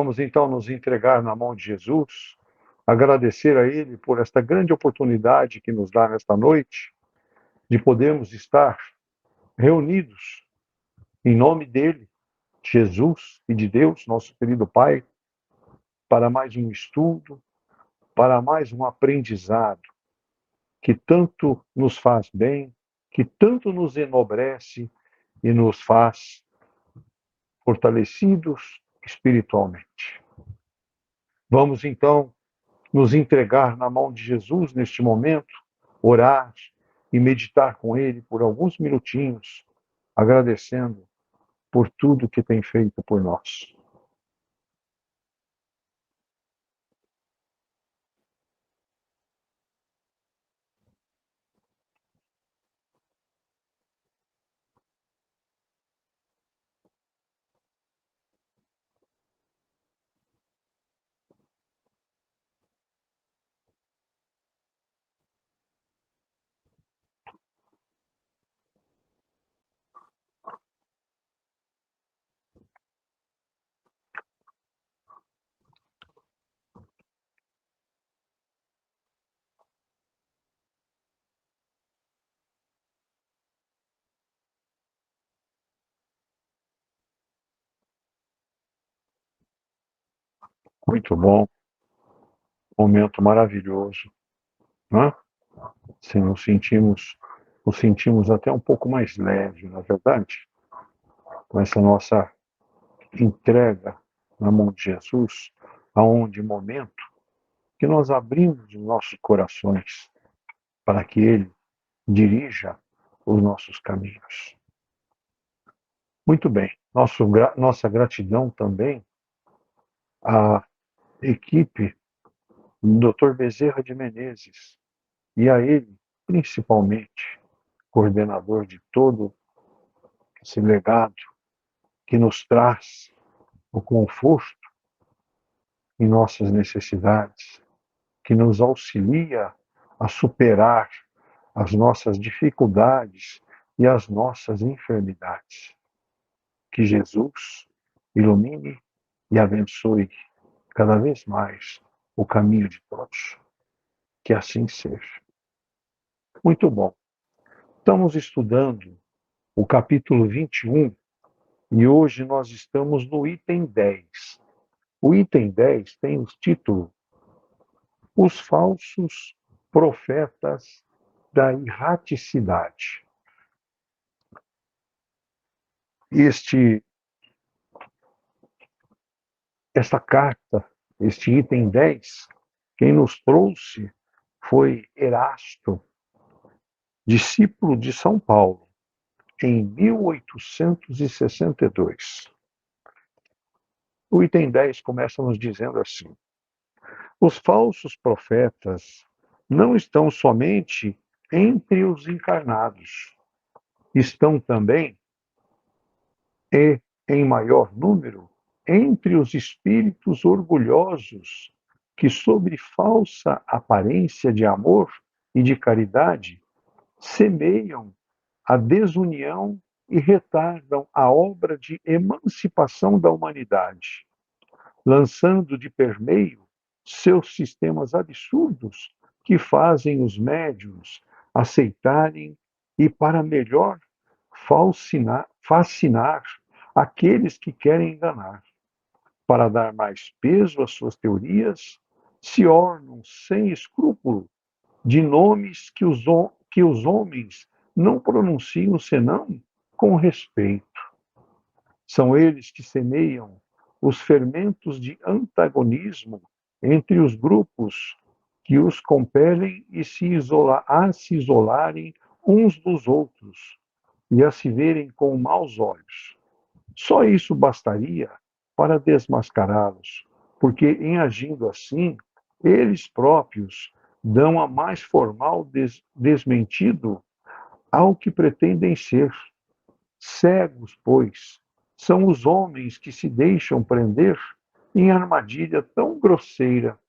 Vamos então nos entregar na mão de Jesus, agradecer a Ele por esta grande oportunidade que nos dá nesta noite, de podermos estar reunidos em nome dEle, Jesus e de Deus, nosso querido Pai, para mais um estudo, para mais um aprendizado que tanto nos faz bem, que tanto nos enobrece e nos faz fortalecidos espiritualmente. Vamos então nos entregar na mão de Jesus neste momento, orar e meditar com Ele por alguns minutinhos, agradecendo por tudo que tem feito por nós. Muito bom, momento maravilhoso, né? Se nos sentimos até um pouco mais leve, na verdade, com essa nossa entrega na mão de Jesus, aonde momento que nós abrimos os nossos corações para que Ele dirija os nossos caminhos. Muito bem, nossa gratidão também à equipe do Dr. Bezerra de Menezes e a ele, principalmente, coordenador de todo esse legado que nos traz o conforto em nossas necessidades, que nos auxilia a superar as nossas dificuldades e as nossas enfermidades. Que Jesus ilumine e abençoe cada vez mais o caminho de todos. Que assim seja. Muito bom. Estamos estudando o capítulo 21 e hoje nós estamos no item 10. O item 10 tem o título Os Falsos Profetas da Erraticidade. Esta carta, este item 10, quem nos trouxe foi Erasto, discípulo de São Paulo, em 1862. O item 10 começa nos dizendo assim: os falsos profetas não estão somente entre os encarnados, estão também, e em maior número, entre os espíritos orgulhosos que, sob falsa aparência de amor e de caridade, semeiam a desunião e retardam a obra de emancipação da humanidade, lançando de permeio seus sistemas absurdos que fazem os médiuns aceitarem e, para melhor, fascinar aqueles que querem enganar. Para dar mais peso às suas teorias, se ornam sem escrúpulo de nomes que os homens não pronunciam senão com respeito. São eles que semeiam os fermentos de antagonismo entre os grupos que os compelem a se isolarem uns dos outros e a se verem com maus olhos. Só isso bastaria para desmascará-los, porque em agindo assim, eles próprios dão a mais formal desmentido ao que pretendem ser. Cegos, pois, são os homens que se deixam prender em armadilha tão grosseira.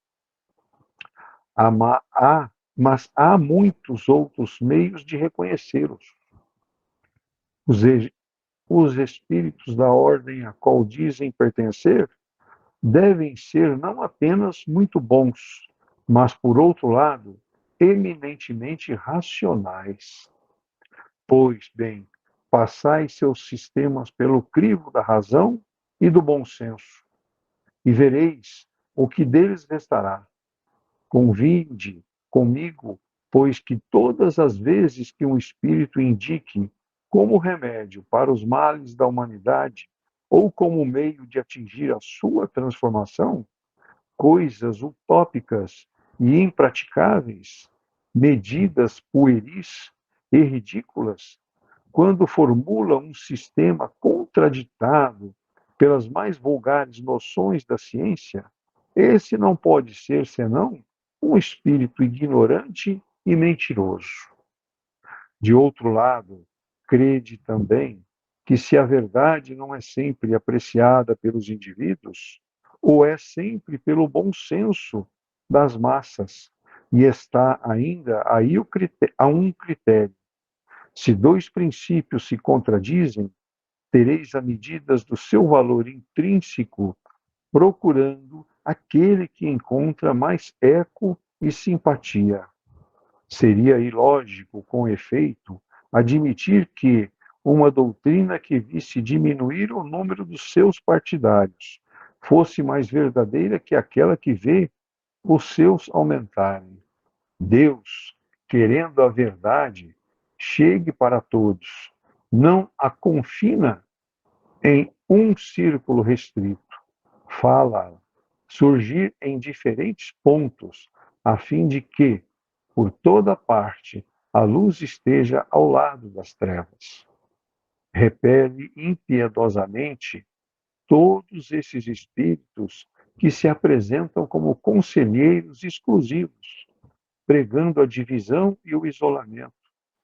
Mas há muitos outros meios de reconhecê-los. Os espíritos da ordem a qual dizem pertencer devem ser não apenas muito bons, mas, por outro lado, eminentemente racionais. Pois bem, passai seus sistemas pelo crivo da razão e do bom senso, e vereis o que deles restará. Convinde comigo, pois que todas as vezes que um espírito indique como remédio para os males da humanidade ou como meio de atingir a sua transformação, coisas utópicas e impraticáveis, medidas pueris e ridículas, quando formula um sistema contraditado pelas mais vulgares noções da ciência, esse não pode ser senão um espírito ignorante e mentiroso. De outro lado, crede também que se a verdade não é sempre apreciada pelos indivíduos, ou é sempre pelo bom senso das massas, e está ainda aí a um critério. Se dois princípios se contradizem, tereis a medidas do seu valor intrínseco, procurando aquele que encontra mais eco e simpatia. Seria ilógico, com efeito, admitir que uma doutrina que visse diminuir o número dos seus partidários fosse mais verdadeira que aquela que vê os seus aumentarem. Deus, querendo a verdade, chegue para todos, não a confina em um círculo restrito. Fala surgir em diferentes pontos, a fim de que, por toda parte, a luz esteja ao lado das trevas. Repele impiedosamente todos esses espíritos que se apresentam como conselheiros exclusivos, pregando a divisão e o isolamento.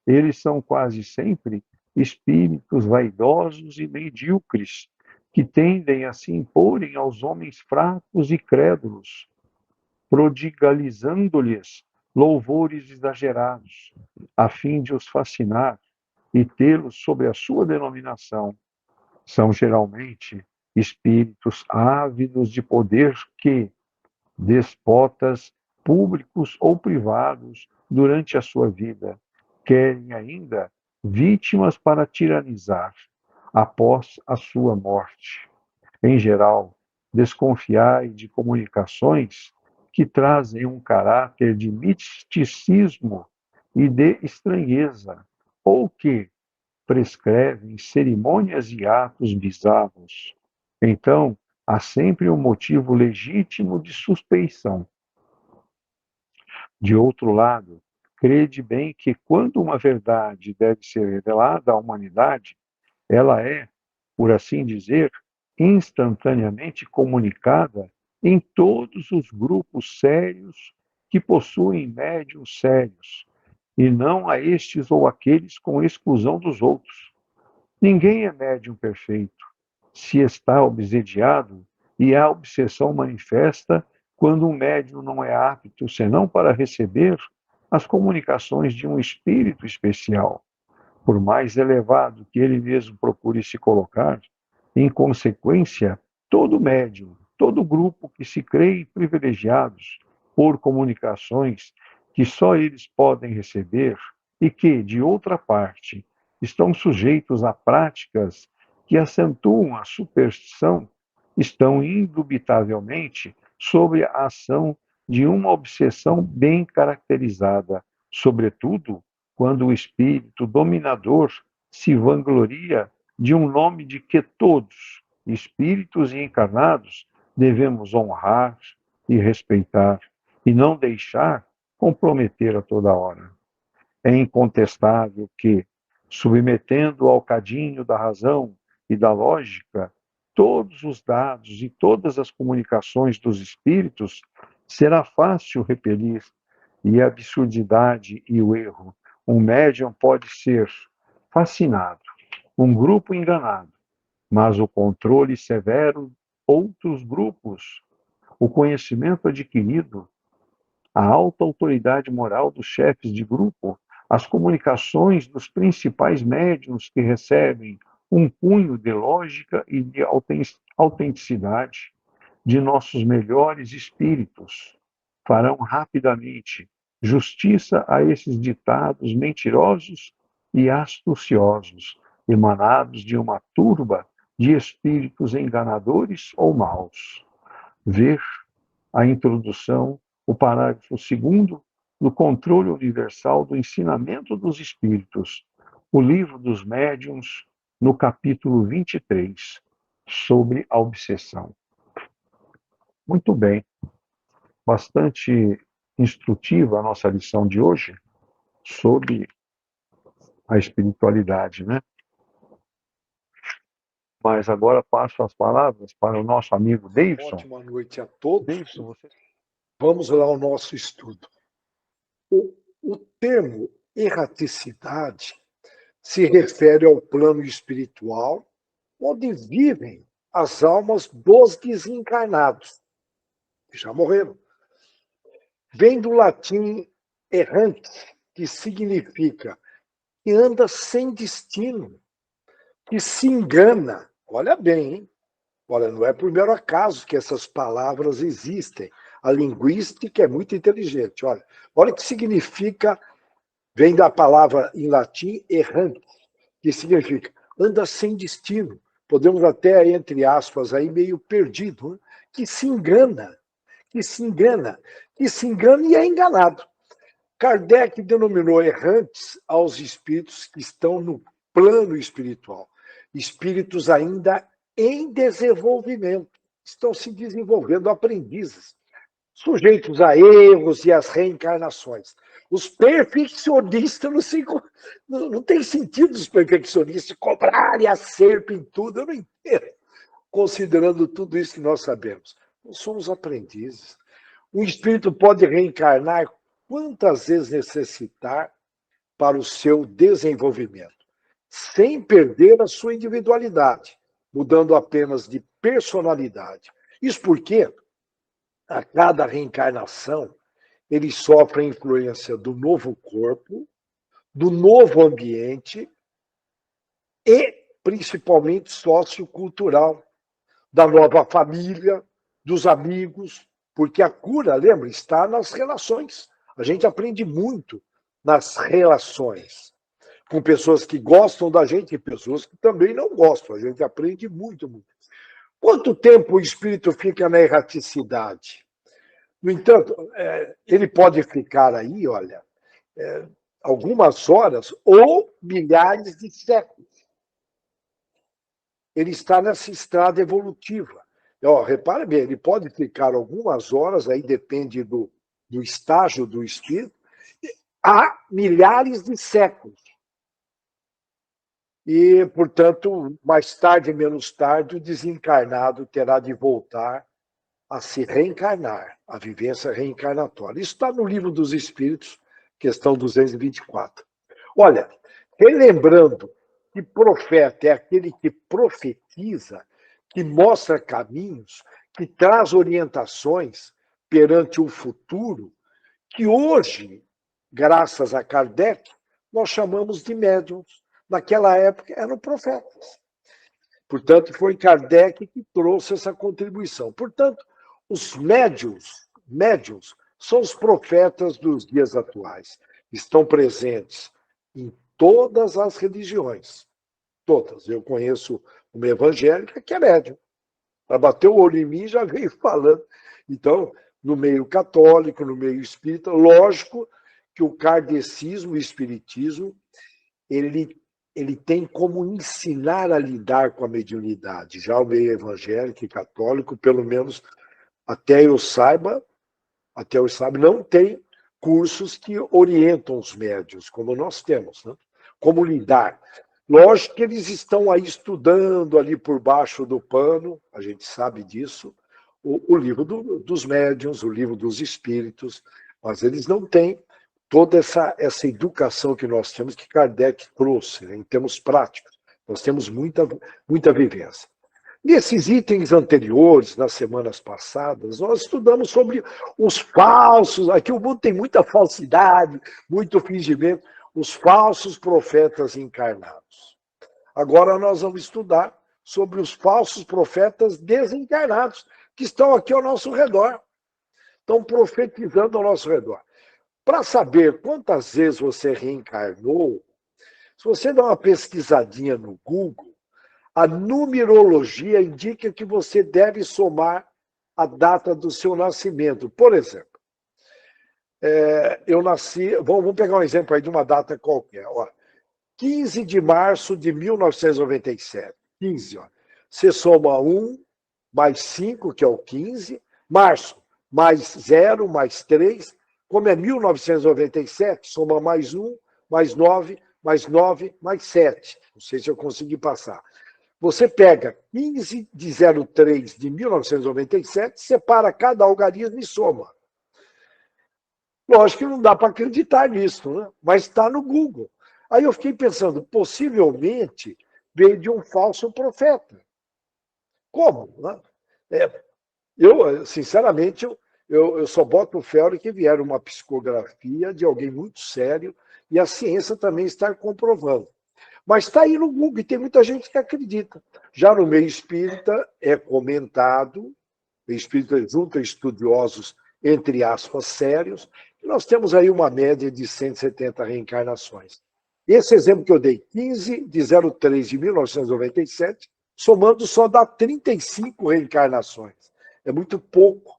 Eles são quase sempre espíritos vaidosos e medíocres, que tendem a se imporem aos homens fracos e crédulos, prodigalizando-lhes louvores exagerados, a fim de os fascinar e tê-los sob a sua denominação. São geralmente espíritos ávidos de poder que, despotas públicos ou privados durante a sua vida, querem ainda vítimas para tiranizar após a sua morte. Em geral, desconfiai de comunicações que trazem um caráter de misticismo e de estranheza, ou que prescrevem cerimônias e atos bizarros. Então, há sempre um motivo legítimo de suspeição. De outro lado, crede bem que quando uma verdade deve ser revelada à humanidade, ela é, por assim dizer, instantaneamente comunicada em todos os grupos sérios que possuem médiuns sérios, e não a estes ou aqueles com exclusão dos outros. Ninguém é médium perfeito. Se está obsediado, e a obsessão manifesta quando um médium não é apto senão para receber as comunicações de um espírito especial, por mais elevado que ele mesmo procure se colocar. Em consequência, todo médium, todo grupo que se crê privilegiados por comunicações que só eles podem receber e que, de outra parte, estão sujeitos a práticas que acentuam a superstição, estão indubitavelmente sob a ação de uma obsessão bem caracterizada, sobretudo quando o espírito dominador se vangloria de um nome de que todos, espíritos e encarnados, devemos honrar e respeitar, e não deixar comprometer a toda hora. É incontestável que, submetendo ao cadinho da razão e da lógica todos os dados e todas as comunicações dos espíritos, será fácil repelir e a absurdidade e o erro. Um médium pode ser fascinado, um grupo enganado, mas o controle severo, outros grupos, o conhecimento adquirido, a alta autoridade moral dos chefes de grupo, as comunicações dos principais médiuns que recebem um cunho de lógica e de autenticidade, de nossos melhores espíritos farão rapidamente justiça a esses ditados mentirosos e astuciosos, emanados de uma turba de espíritos enganadores ou maus. Ver a introdução, o parágrafo 2º do Controle Universal do Ensinamento dos Espíritos, o Livro dos Médiuns, no capítulo 23, sobre a obsessão. Muito bem, bastante instrutiva a nossa lição de hoje sobre a espiritualidade, né? Mas agora passo as palavras para o nosso amigo Davidson. Ótima noite a todos. Davidson, você... Vamos lá ao nosso estudo. O termo erraticidade se refere ao plano espiritual onde vivem as almas dos desencarnados, que já morreram. Vem do latim errante, que significa que anda sem destino, que se engana. Olha bem, hein? Olha, não é por mero acaso que essas palavras existem. A linguística é muito inteligente. Olha o que significa, vem da palavra em latim errante, que significa anda sem destino. Podemos até, entre aspas, aí meio perdido, né? Que se engana, e é enganado. Kardec denominou errantes aos espíritos que estão no plano espiritual, espíritos ainda em desenvolvimento, estão se desenvolvendo, aprendizes, sujeitos a erros e às reencarnações. Os perfeccionistas, não tem sentido os perfeccionistas cobrarem acerto em tudo, eu não entendo, considerando tudo isso que nós sabemos. Nós somos aprendizes. O espírito pode reencarnar quantas vezes necessitar para o seu desenvolvimento, sem perder a sua individualidade, mudando apenas de personalidade. Isso porque, a cada reencarnação, ele sofre a influência do novo corpo, do novo ambiente e, principalmente, sociocultural, da nova família, dos amigos, porque a cura, lembra, está nas relações. A gente aprende muito nas relações, com pessoas que gostam da gente e pessoas que também não gostam. A gente aprende muito, muito. Quanto tempo o espírito fica na erraticidade? No entanto, ele pode ficar aí, olha, algumas horas ou milhares de séculos. Ele está nessa estrada evolutiva. Repare bem, ele pode ficar algumas horas, aí depende do estágio do espírito, há milhares de séculos. E, portanto, mais tarde, menos tarde, o desencarnado terá de voltar a se reencarnar, a vivência reencarnatória. Isso está no Livro dos Espíritos, questão 224. Olha, relembrando que profeta é aquele que profetiza, que mostra caminhos, que traz orientações perante o futuro, que hoje, graças a Kardec, nós chamamos de médiuns. Naquela época eram profetas. Portanto, foi Kardec que trouxe essa contribuição. Portanto, os médiuns são os profetas dos dias atuais. Estão presentes em todas as religiões. Todas. Eu conheço uma evangélica que é médium. Ela bateu o olho em mim e já veio falando. Então, no meio católico, no meio espírita, lógico que o kardecismo e o espiritismo, ele tem como ensinar a lidar com a mediunidade. Já o meio evangélico e católico, pelo menos até eu saiba, não tem cursos que orientam os médiuns, como nós temos, né? Como lidar. Lógico que eles estão aí estudando ali por baixo do pano, a gente sabe disso, o livro dos médiuns, o livro dos espíritos, mas eles não têm toda essa educação que nós temos, que Kardec trouxe, né, em termos práticos. Nós temos muita vivência. Nesses itens anteriores, nas semanas passadas, nós estudamos sobre os falsos, aqui o mundo tem muita falsidade, muito fingimento, os falsos profetas encarnados. Agora nós vamos estudar sobre os falsos profetas desencarnados, que estão aqui ao nosso redor. Estão profetizando ao nosso redor. Para saber quantas vezes você reencarnou, se você dá uma pesquisadinha no Google, a numerologia indica que você deve somar a data do seu nascimento. Por exemplo, eu nasci... Vamos pegar um exemplo aí de uma data qualquer. Ó, 15 de março de 1997. 15, ó. Você soma 1 mais 5, que é o 15, março, mais 0, mais 3, como é 1997, soma mais 1, mais 9, mais 9, mais 7. Não sei se eu consegui passar. Você pega 15 de 03 de 1997, separa cada algarismo e soma. Lógico que não dá para acreditar nisso, né? Mas está no Google. Aí eu fiquei pensando, possivelmente veio de um falso profeta. Como? Né? Eu, sinceramente, eu só boto fé que vier uma psicografia de alguém muito sério e a ciência também está comprovando. Mas está aí no Google e tem muita gente que acredita. Já no meio espírita é comentado, o espírita junta estudiosos, entre aspas, sérios, e nós temos aí uma média de 170 reencarnações. Esse exemplo que eu dei, 15 de 03 de 1997, somando só dá 35 reencarnações. É muito pouco,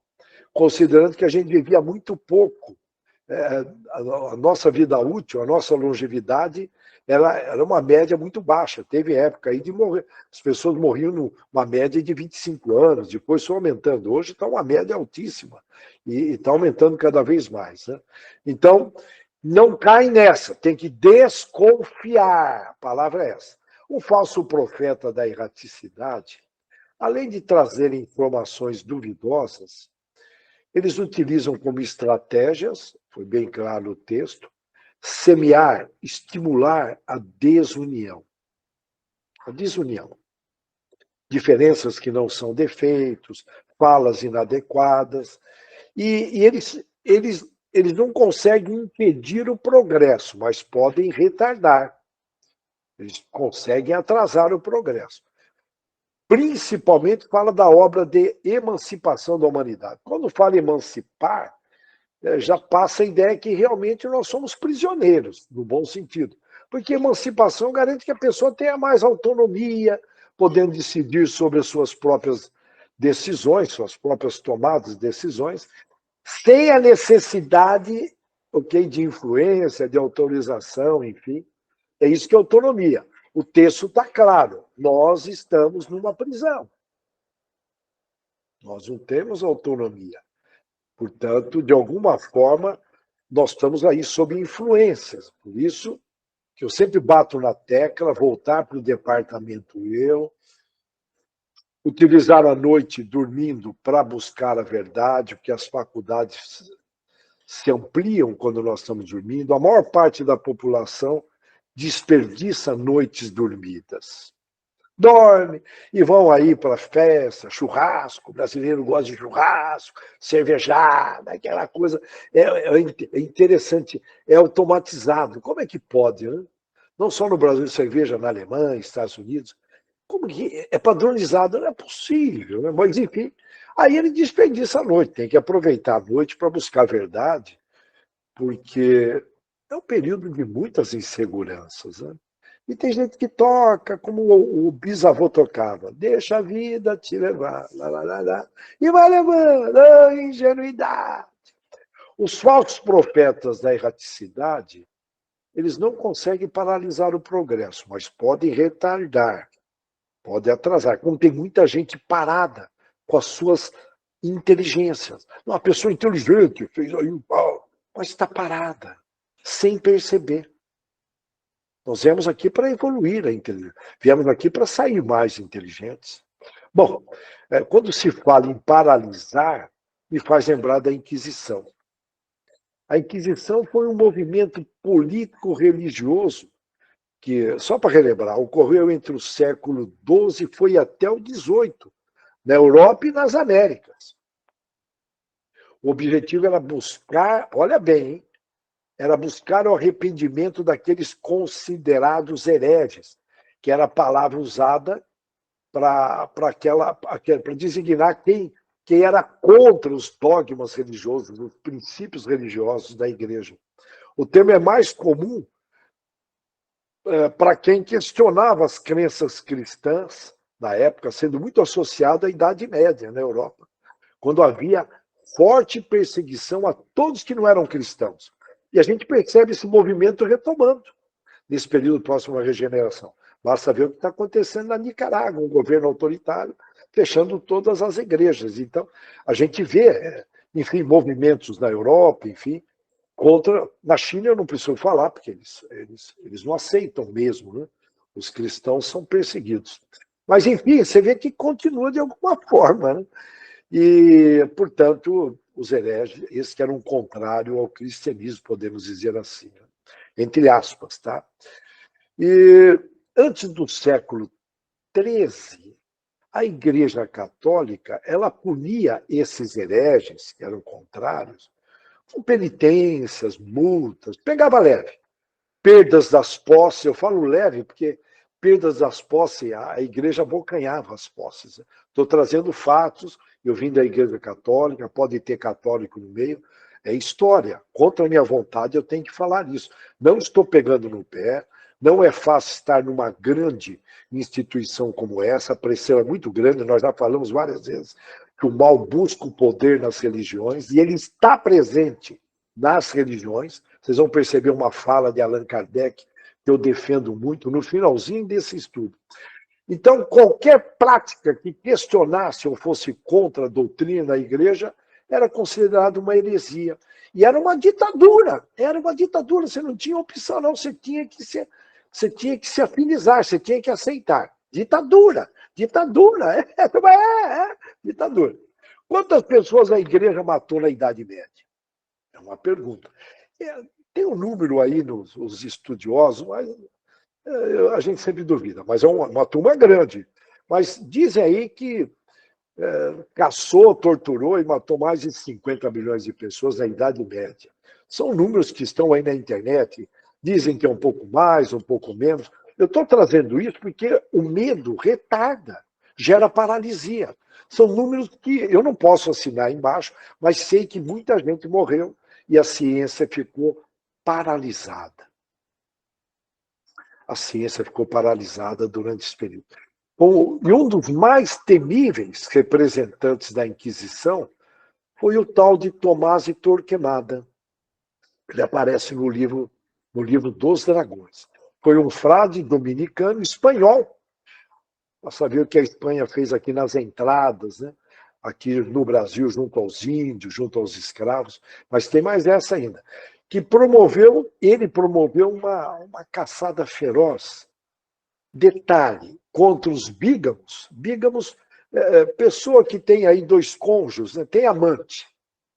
considerando que a gente vivia muito pouco. A nossa vida útil, a nossa longevidade, era uma média muito baixa. Teve época aí de morrer. As pessoas morriam numa média de 25 anos, depois foi aumentando. Hoje está uma média altíssima e está aumentando cada vez mais. Né? Então, não cai nessa, tem que desconfiar. A palavra é essa. O falso profeta da erraticidade, além de trazer informações duvidosas, eles utilizam como estratégias, foi bem claro o texto, semear, estimular a desunião. A desunião. Diferenças que não são defeitos, falas inadequadas. E eles não conseguem impedir o progresso, mas podem retardar. Eles conseguem atrasar o progresso. Principalmente fala da obra de emancipação da humanidade. Quando fala emancipar, já passa a ideia que realmente nós somos prisioneiros, no bom sentido. Porque emancipação garante que a pessoa tenha mais autonomia, podendo decidir sobre as suas próprias decisões, suas próprias tomadas de decisões, sem a necessidade, de influência, de autorização, enfim. É isso que é autonomia. O texto está claro. Nós estamos numa prisão. Nós não temos autonomia. Portanto, de alguma forma, nós estamos aí sob influências. Por isso que eu sempre bato na tecla, voltar para o departamento eu, utilizar a noite dormindo para buscar a verdade, porque as faculdades se ampliam quando nós estamos dormindo. A maior parte da população desperdiça noites dormidas. Dorme e vão aí para festa, churrasco, o brasileiro gosta de churrasco, cervejada, aquela coisa. É interessante, é automatizado. Como é que pode? Né? Não só no Brasil, cerveja na Alemanha, Estados Unidos. Como que é padronizado? Não é possível, né? Mas enfim. Aí ele desperdiça a noite, tem que aproveitar a noite para buscar a verdade, porque é um período de muitas inseguranças. Né? E tem gente que toca, como o bisavô tocava. Deixa a vida te levar. Lá, lá, lá, lá, e vai levando a ingenuidade. Os falsos profetas da erraticidade, eles não conseguem paralisar o progresso, mas podem retardar, podem atrasar. Como tem muita gente parada com as suas inteligências. Uma pessoa inteligente fez aí um pau, mas está parada, sem perceber. Nós viemos aqui para evoluir a inteligência. Viemos aqui para sair mais inteligentes. Bom, quando se fala em paralisar, me faz lembrar da Inquisição. A Inquisição foi um movimento político-religioso que, só para relembrar, ocorreu entre o século XII e foi até o XVIII, na Europa e nas Américas. O objetivo era buscar, olha bem, hein? Era buscar o arrependimento daqueles considerados hereges, que era a palavra usada para designar quem que era contra os dogmas religiosos, os princípios religiosos da igreja. O termo é mais comum para quem questionava as crenças cristãs, na época, sendo muito associado à Idade Média na Europa, quando havia forte perseguição a todos que não eram cristãos. E a gente percebe esse movimento retomando nesse período próximo à regeneração. Basta ver o que está acontecendo na Nicarágua, um governo autoritário fechando todas as igrejas. Então, a gente vê, enfim, movimentos na Europa, enfim, contra. Na China eu não preciso falar, porque eles não aceitam mesmo, né? Os cristãos são perseguidos. Mas, enfim, você vê que continua de alguma forma, né? E, portanto, os hereges, esses que eram contrário ao cristianismo, podemos dizer assim, né? Entre aspas, tá? E antes do século XIII, a Igreja Católica, ela punia esses hereges, que eram contrários, com penitências, multas, pegava leve. Perdas das posses, eu falo leve porque perdas das posses, a igreja abocanhava as posses. Estou trazendo fatos, eu vim da Igreja Católica, pode ter católico no meio, é história. Contra a minha vontade, eu tenho que falar isso. Não estou pegando no pé, não é fácil estar numa grande instituição como essa, a pressão é muito grande, nós já falamos várias vezes que o mal busca o poder nas religiões, e ele está presente nas religiões. Vocês vão perceber uma fala de Allan Kardec, que eu defendo muito, no finalzinho desse estudo. Então, qualquer prática que questionasse ou fosse contra a doutrina da igreja era considerada uma heresia. E era uma ditadura, você não tinha opção, não, você tinha que se afinizar, você tinha que aceitar. Ditadura, ditadura. Quantas pessoas a igreja matou na Idade Média? É uma pergunta. Tem um número aí nos estudiosos, mas a gente sempre duvida, mas é uma turma grande. Mas dizem aí que caçou, torturou e matou mais de 50 milhões de pessoas na Idade Média. São números que estão aí na internet, dizem que é um pouco mais, um pouco menos. Eu estou trazendo isso porque o medo retarda, gera paralisia. São números que eu não posso assinar embaixo, mas sei que muita gente morreu e a ciência ficou paralisada. A ciência ficou paralisada durante esse período. E um dos mais temíveis representantes da Inquisição foi o tal de Tomás de Torquemada. Ele aparece no livro dos Dragões. Foi um frade dominicano espanhol. Para saber o que a Espanha fez aqui nas entradas, né? Aqui no Brasil, junto aos índios, junto aos escravos. Mas tem mais essa ainda. Ele promoveu uma caçada feroz. Detalhe, contra os bígamos. Bígamos, pessoa que tem aí 2 cônjuges, né? Tem amante,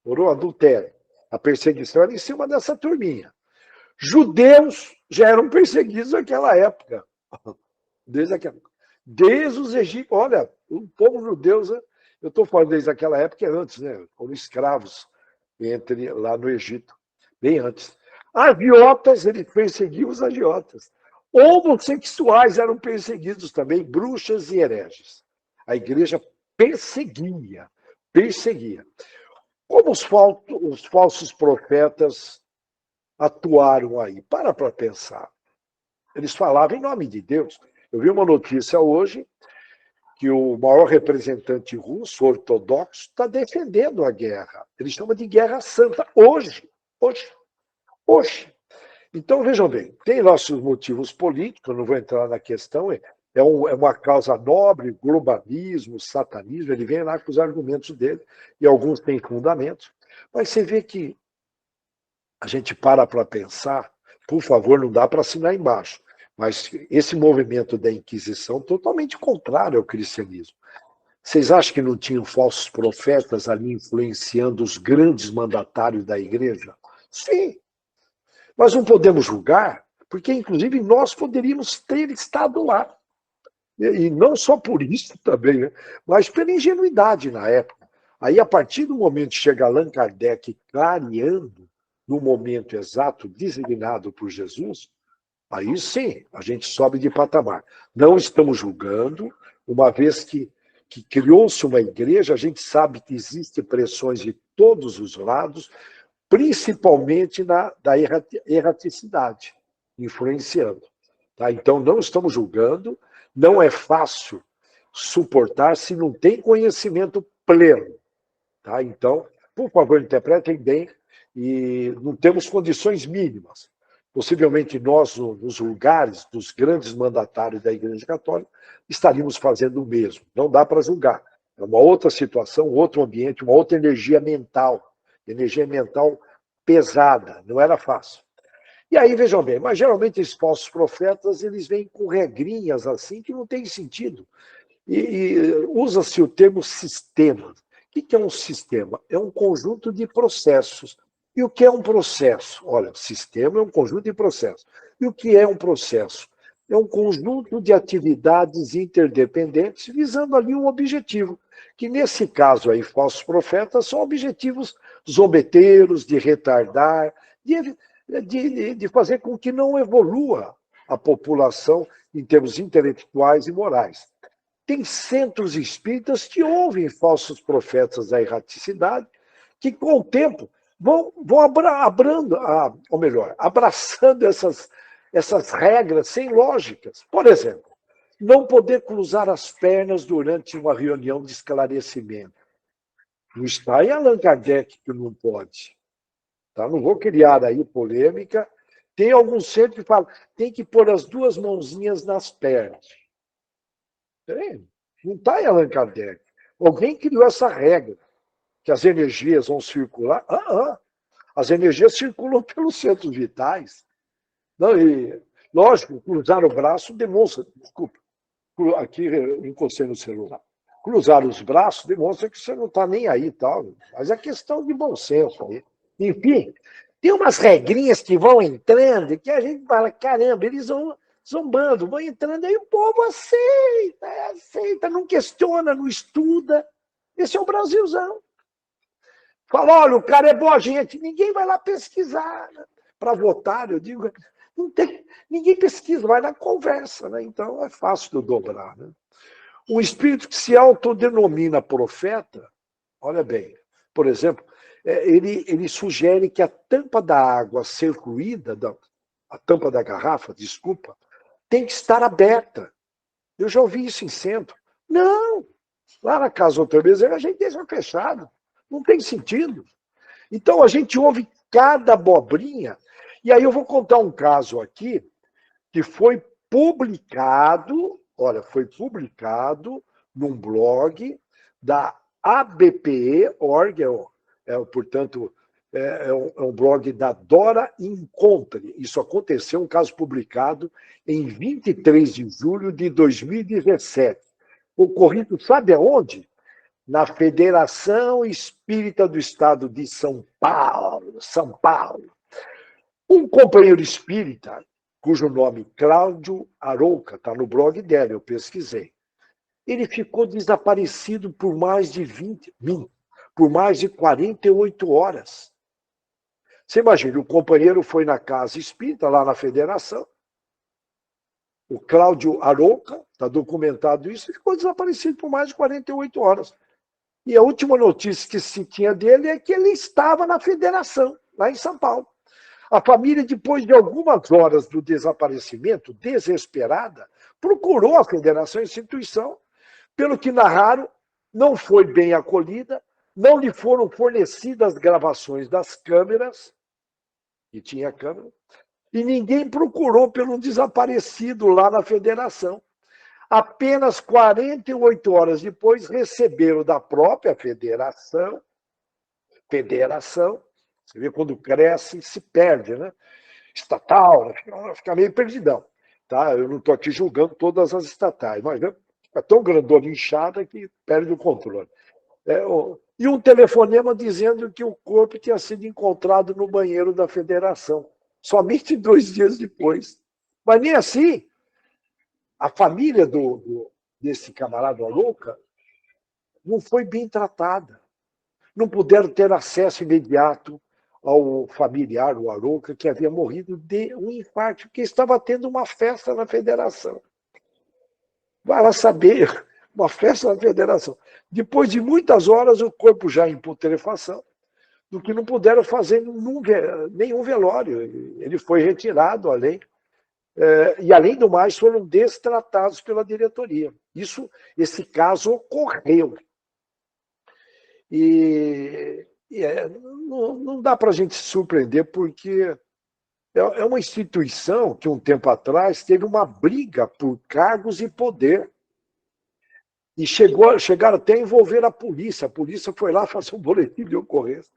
por adultério. A perseguição era em cima dessa turminha. Judeus já eram perseguidos naquela época. Desde os egípcios. Olha, o povo judeu, né? Eu estou falando desde aquela época, é antes, né? Foram escravos lá no Egito, bem antes. Agiotas, ele perseguiu os agiotas. Homossexuais eram perseguidos também, bruxas e hereges. A igreja perseguia. Como os falsos profetas atuaram aí? Para pensar. Eles falavam em nome de Deus. Eu vi uma notícia hoje que o maior representante russo, ortodoxo, está defendendo a guerra. Ele chama de guerra santa. Hoje. Então, vejam bem, tem nossos motivos políticos, não vou entrar na questão, é uma causa nobre, globalismo, satanismo, ele vem lá com os argumentos dele, e alguns têm fundamentos, mas você vê que a gente para pensar, por favor, não dá para assinar embaixo, mas esse movimento da Inquisição totalmente contrário ao cristianismo. Vocês acham que não tinham falsos profetas ali influenciando os grandes mandatários da igreja? Sim. Nós não podemos julgar, porque, inclusive, nós poderíamos ter estado lá. E não só por isso também, né? Mas pela ingenuidade na época. Aí, a partir do momento que chega Allan Kardec clareando, no momento exato, designado por Jesus, aí sim, a gente sobe de patamar. Não estamos julgando, uma vez que que criou-se uma igreja, a gente sabe que existem pressões de todos os lados, principalmente da erraticidade, influenciando. Tá? Então, não estamos julgando, não é fácil suportar se não tem conhecimento pleno. Tá? Então, por favor, interpretem bem, e não temos condições mínimas. Possivelmente nós, nos lugares dos grandes mandatários da Igreja Católica, estaríamos fazendo o mesmo. Não dá para julgar. É uma outra situação, outro ambiente, uma outra energia mental pesada, não era fácil. E aí, vejam bem, mas geralmente esses falsos profetas, eles vêm com regrinhas assim que não tem sentido. E usa-se o termo sistema. O que é um sistema? É um conjunto de processos. E o que é um processo? Olha, sistema é um conjunto de processos. E o que é um processo? É um conjunto de atividades interdependentes visando ali um objetivo, que nesse caso aí, falsos profetas, são objetivos zombeteiros, de retardar, de fazer com que não evolua a população em termos intelectuais e morais. Tem centros espíritas que ouvem falsos profetas da erraticidade, que com o tempo vão abraçando essas regras sem lógicas. Por exemplo, não poder cruzar as pernas durante uma reunião de esclarecimento. Não está em Allan Kardec que não pode. Tá? Não vou criar aí polêmica. Tem alguns centros que falam tem que pôr as duas mãozinhas nas pernas. Não está em Allan Kardec. Alguém criou essa regra, que as energias vão circular. As energias circulam pelos centros vitais. Não, e, lógico, cruzar o braço demonstra. Desculpa, aqui encostei no celular. Cruzar os braços demonstra que você não está nem aí, tal. Mas é questão de bom senso aí. Enfim, tem umas regrinhas que vão entrando que a gente fala, caramba, eles vão zombando, vão entrando, aí o povo aceita, não questiona, não estuda. Esse é o Brasilzão. Fala, olha, o cara é boa gente, ninguém vai lá pesquisar, né? Para votar, eu digo, não tem, ninguém pesquisa, vai na conversa, né? Então é fácil de dobrar. Né? Um espírito que se autodenomina profeta, olha bem, por exemplo, ele sugere que a tampa da água a ser fluída, a tampa da garrafa, desculpa, tem que estar aberta. Eu já ouvi isso em centro. Não, lá na casa outra vez a gente deixa fechado. Não tem sentido. Então a gente ouve cada abobrinha. E aí eu vou contar um caso aqui que foi publicado, olha, foi publicado num blog da ABPE.org, portanto, é um blog da Dora Encontre. Isso aconteceu, um caso publicado em 23 de julho de 2017. Ocorrido, sabe aonde? Na Federação Espírita do Estado de São Paulo. São Paulo. Um companheiro espírita, cujo nome Cláudio Arouca, está no blog dela, eu pesquisei. Ele ficou desaparecido por mais de 48 horas. Você imagina, o companheiro foi na casa espírita, lá na Federação, o Cláudio Arouca, está documentado isso, e ficou desaparecido por mais de 48 horas. E a última notícia que se tinha dele é que ele estava na Federação, lá em São Paulo. A família, depois de algumas horas do desaparecimento, desesperada, procurou a Federação, a instituição, pelo que narraram, não foi bem acolhida, não lhe foram fornecidas gravações das câmeras, que tinha câmera, e ninguém procurou pelo desaparecido lá na Federação. Apenas 48 horas depois, receberam da própria Federação, você vê quando cresce, se perde, né? Estatal, fica meio perdidão. Tá? Eu não estou aqui julgando todas as estatais, mas é tão grandona, inchada, que perde o controle. E um telefonema dizendo que o corpo tinha sido encontrado no banheiro da Federação, somente 2 dias depois. Mas nem assim, a família desse camarada Arouca não foi bem tratada. Não puderam ter acesso imediato ao familiar, o Arouca, que havia morrido de um infarto, porque estava tendo uma festa na Federação. Vai lá saber Uma festa da federação. Depois de muitas horas, o corpo já em putrefação, do que não puderam fazer nenhum velório. Ele foi retirado além. E, além do mais, foram destratados pela diretoria. Esse caso ocorreu. Não dá para a gente se surpreender, porque é uma instituição que, um tempo atrás, teve uma briga por cargos e poder. E chegaram até a envolver a polícia. A polícia foi lá fazer um boletim de ocorrência.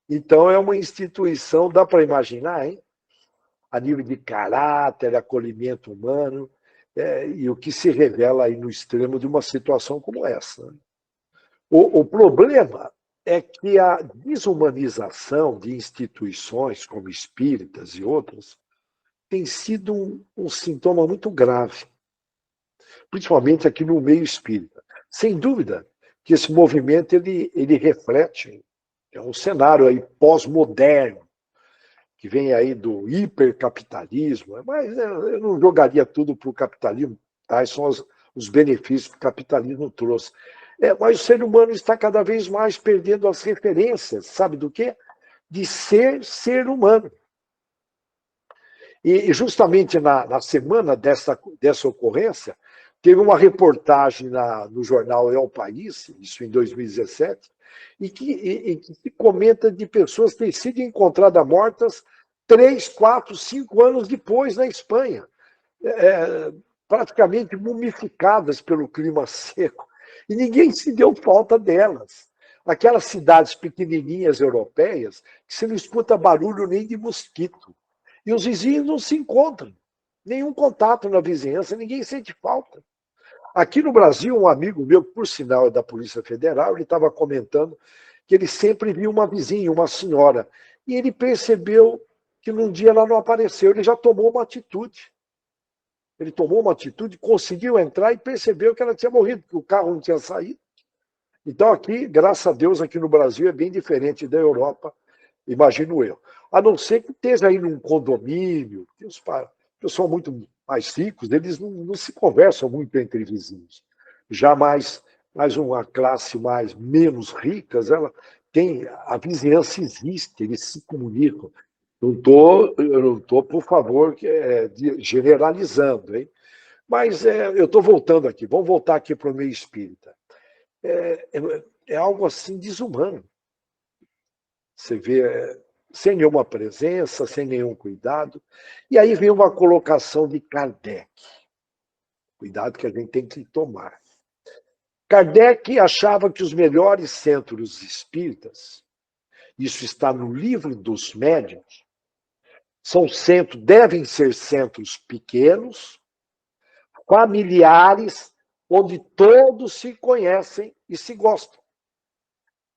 Então, é uma instituição, dá para imaginar, hein? A nível de caráter, acolhimento humano, e o que se revela aí no extremo de uma situação como essa. O problema é que a desumanização de instituições como espíritas e outras tem sido um sintoma muito grave, principalmente aqui no meio espírita. Sem dúvida que esse movimento ele reflete um cenário aí pós-moderno, que vem aí do hipercapitalismo, mas eu não jogaria tudo para o capitalismo, tais são os benefícios que o capitalismo trouxe. Mas o ser humano está cada vez mais perdendo as referências, sabe do quê? De ser humano. E justamente na semana dessa ocorrência, teve uma reportagem no jornal El País, isso em 2017, e que se comenta de pessoas terem sido encontradas mortas 3, 4, 5 anos depois na Espanha, praticamente mumificadas pelo clima seco, e ninguém se deu falta delas. Aquelas cidades pequenininhas europeias que você não escuta barulho nem de mosquito. E os vizinhos não se encontram. Nenhum contato na vizinhança, ninguém sente falta. Aqui no Brasil, um amigo meu, que por sinal é da Polícia Federal, ele estava comentando que ele sempre viu uma vizinha, uma senhora. E ele percebeu que num dia ela não apareceu, ele já tomou uma atitude. Ele tomou uma atitude, conseguiu entrar e percebeu que ela tinha morrido, que o carro não tinha saído. Então aqui, graças a Deus, aqui no Brasil é bem diferente da Europa, imagino eu. A não ser que esteja aí num condomínio, os pessoal muito mais ricos, eles não se conversam muito entre vizinhos. Já mais uma classe menos ricas, ela tem, a vizinhança existe, eles se comunicam. Eu não estou, por favor, generalizando, hein? Mas eu estou voltando aqui, vamos voltar aqui para o meio espírita. É algo assim desumano. Você vê, sem nenhuma presença, sem nenhum cuidado. E aí vem uma colocação de Kardec. Cuidado que a gente tem que tomar. Kardec achava que os melhores centros espíritas, isso está no livro dos médiuns, devem ser centros pequenos, familiares, onde todos se conhecem e se gostam.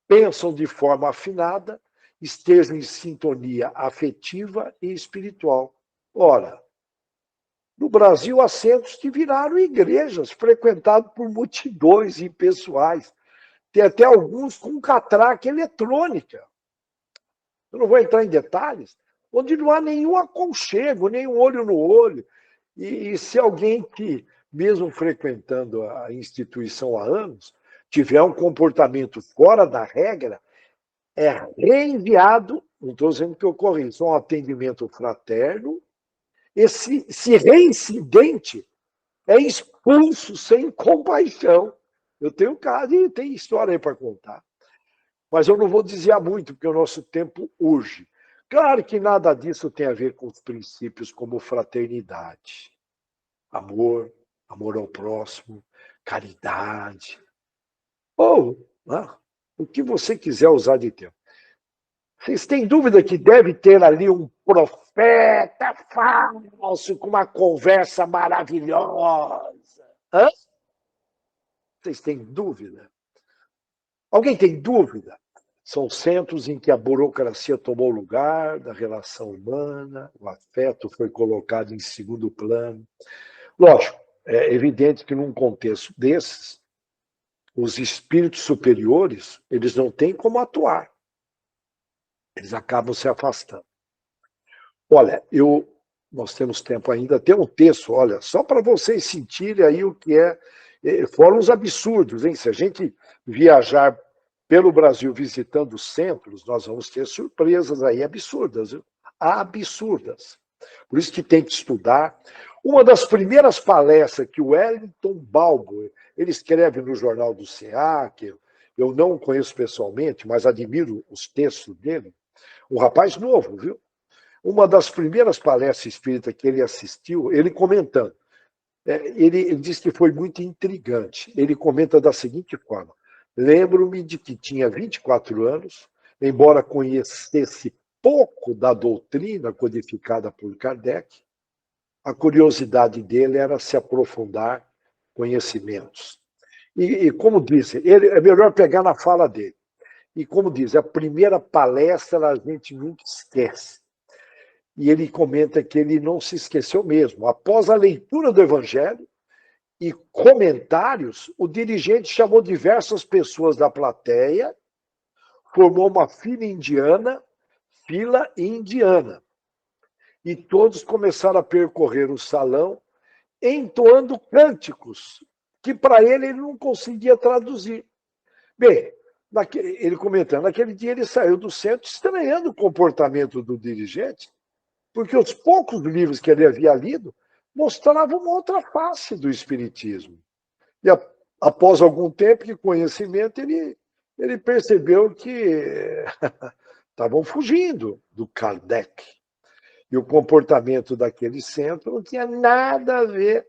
Pensam de forma afinada, estejam em sintonia afetiva e espiritual. Ora, no Brasil há centros que viraram igrejas, frequentados por multidões impessoais. Tem até alguns com catraca eletrônica. Eu não vou entrar em detalhes, onde não há nenhum aconchego, nenhum olho no olho. E se alguém que, mesmo frequentando a instituição há anos, tiver um comportamento fora da regra, é reenviado, não estou dizendo que ocorre isso, é um atendimento fraterno, esse reincidente é expulso sem compaixão. Eu tenho caso e tem história aí para contar. Mas eu não vou dizer muito, porque o nosso tempo urge. Claro que nada disso tem a ver com os princípios como fraternidade, amor ao próximo, caridade, ou o que você quiser usar de termo. Vocês têm dúvida que deve ter ali um profeta falso com uma conversa maravilhosa? Hã? Vocês têm dúvida? Alguém tem dúvida? São centros em que a burocracia tomou lugar da relação humana, o afeto foi colocado em segundo plano. Lógico, é evidente que num contexto desses, os espíritos superiores, eles não têm como atuar. Eles acabam se afastando. Olha, nós temos tempo ainda, tem um texto, olha, só para vocês sentirem aí o que é Foram os absurdos, hein? Se a gente viajar pelo Brasil visitando centros, nós vamos ter surpresas aí absurdas, viu? Absurdas. Por isso que tem que estudar. Uma das primeiras palestras que o Wellington Balbo, ele escreve no Jornal do CA, que eu não o conheço pessoalmente, mas admiro os textos dele, um rapaz novo, viu? Uma das primeiras palestras espíritas que ele assistiu, ele comentando, ele diz que foi muito intrigante. Ele comenta da seguinte forma: lembro-me de que tinha 24 anos, embora conhecesse pouco da doutrina codificada por Kardec, a curiosidade dele era se aprofundar conhecimentos. E como disse, é melhor pegar na fala dele. E como diz, a primeira palestra a gente nunca esquece. E ele comenta que ele não se esqueceu mesmo. Após a leitura do Evangelho e comentários, o dirigente chamou diversas pessoas da plateia, formou uma fila indiana. E todos começaram a percorrer o salão, entoando cânticos, que para ele não conseguia traduzir. Bem, ele comentando, naquele dia ele saiu do centro estranhando o comportamento do dirigente, porque os poucos livros que ele havia lido mostravam uma outra face do espiritismo. E após algum tempo de conhecimento, ele percebeu que estavam fugindo do Kardec. E o comportamento daquele centro não tinha nada a ver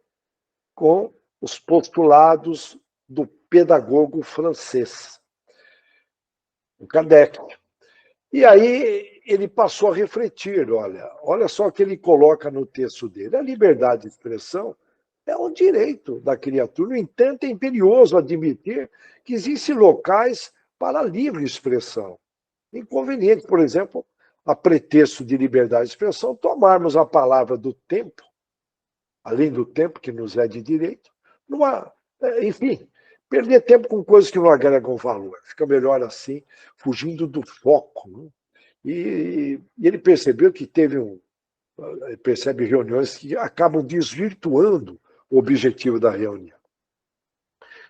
com os postulados do pedagogo francês, o Kardec. E aí ele passou a refletir, olha só o que ele coloca no texto dele. A liberdade de expressão é um direito da criatura. No entanto, é imperioso admitir que existem locais para livre expressão. Inconveniente, por exemplo, a pretexto de liberdade de expressão, tomarmos a palavra do tempo, além do tempo que nos é de direito, enfim, perder tempo com coisas que não agregam valor. Fica melhor assim, fugindo do foco. Né? E ele percebeu que percebe reuniões que acabam desvirtuando o objetivo da reunião.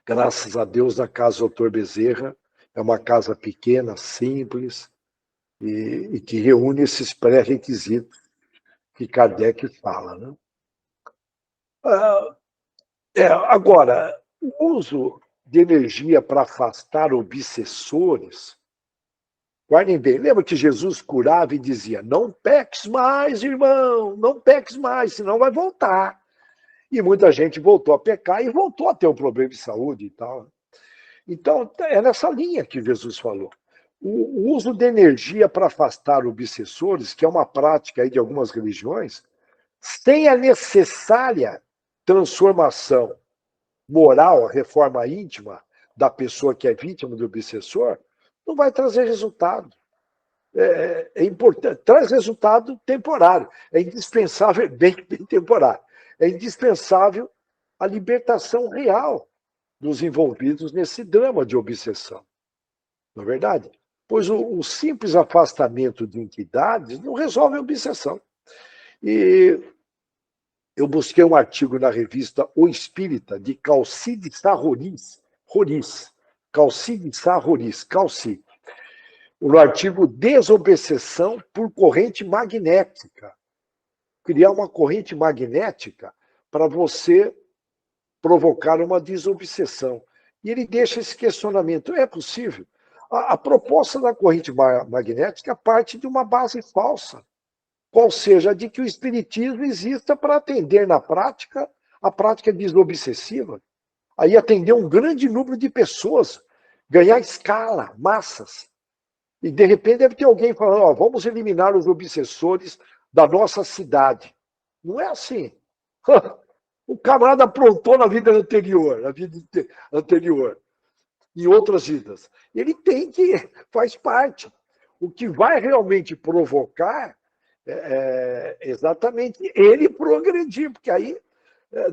Graças a Deus, a casa Dr. Bezerra é uma casa pequena, simples, e que reúne esses pré-requisitos que Kardec fala. Né? Agora, o uso de energia para afastar obsessores, guardem bem, lembra que Jesus curava e dizia, não peques mais, irmão, não peques mais, senão vai voltar. E muita gente voltou a pecar e voltou a ter um problema de saúde e tal. Então, é nessa linha que Jesus falou. O uso de energia para afastar obsessores, que é uma prática aí de algumas religiões, sem a necessária transformação moral, a reforma íntima da pessoa que é vítima do obsessor, não vai trazer resultado. É importante, traz resultado temporário. É indispensável, bem temporário. É indispensável a libertação real dos envolvidos nesse drama de obsessão. Não é verdade? Pois o simples afastamento de entidades não resolve a obsessão. E eu busquei um artigo na revista O Espírita, de Calcide Sá Roriz, Calcide Sá Roriz, Calci, no artigo Desobsessão por corrente magnética. Criar uma corrente magnética para você provocar uma desobsessão. E ele deixa esse questionamento: é possível? A proposta da corrente magnética parte de uma base falsa, qual seja, de que o espiritismo exista para atender na prática a prática desobsessiva. Aí atender um grande número de pessoas, ganhar escala, massas. E de repente deve ter alguém falando, vamos eliminar os obsessores da nossa cidade. Não é assim. O camarada aprontou na vida anterior, em outras vidas. Ele faz parte. O que vai realmente provocar é exatamente ele progredir, porque aí,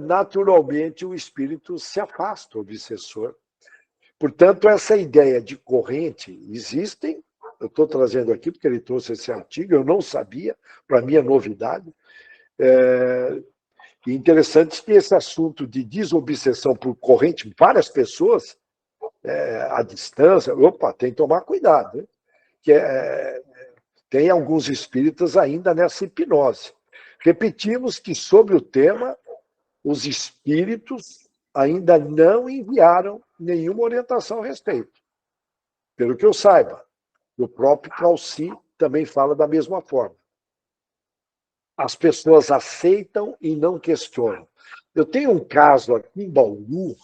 naturalmente, o espírito se afasta, o obsessor. Portanto, essa ideia de corrente existem, eu estou trazendo aqui porque ele trouxe esse artigo, eu não sabia, para mim é novidade, E interessante que esse assunto de desobsessão por corrente, várias pessoas, à distância, opa, tem que tomar cuidado, né? Que tem alguns espíritas ainda nessa hipnose. Repetimos que sobre o tema, os espíritos ainda não enviaram nenhuma orientação a respeito. Pelo que eu saiba, o próprio Calci também fala da mesma forma. As pessoas aceitam e não questionam. Eu tenho um caso aqui em Bauru,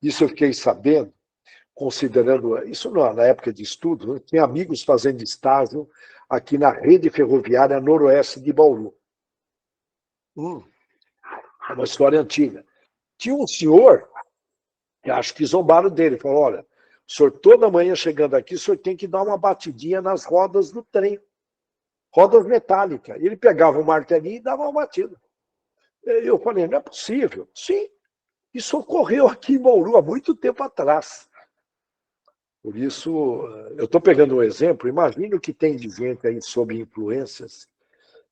isso eu fiquei sabendo, considerando, isso na época de estudo, eu tinha amigos fazendo estágio aqui na rede ferroviária noroeste de Bauru. É uma história antiga. Tinha um senhor, que acho que zombaram dele, falou, olha, o senhor toda manhã chegando aqui, o senhor tem que dar uma batidinha nas rodas do trem, rodas metálicas. Ele pegava um martelinho e dava uma batida. Eu falei, não é possível. Sim, isso ocorreu aqui em Bauru há muito tempo atrás. Por isso, eu estou pegando um exemplo, imagine o que tem de gente aí sob influências,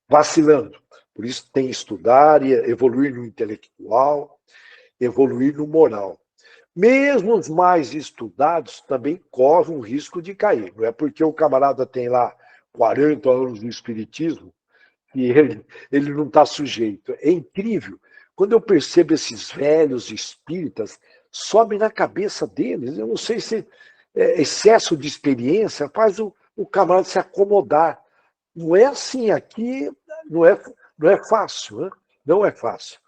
vacilando. Por isso tem que estudar e evoluir no intelectual, evoluir no moral. Mesmo os mais estudados também correm o risco de cair. Não é porque o camarada tem lá 40 anos de espiritismo que ele não está sujeito. É incrível. Quando eu percebo esses velhos espíritas, sobe na cabeça deles. Eu não sei se excesso de experiência faz o camarada se acomodar. Não é assim aqui, não é fácil, né? Não é fácil.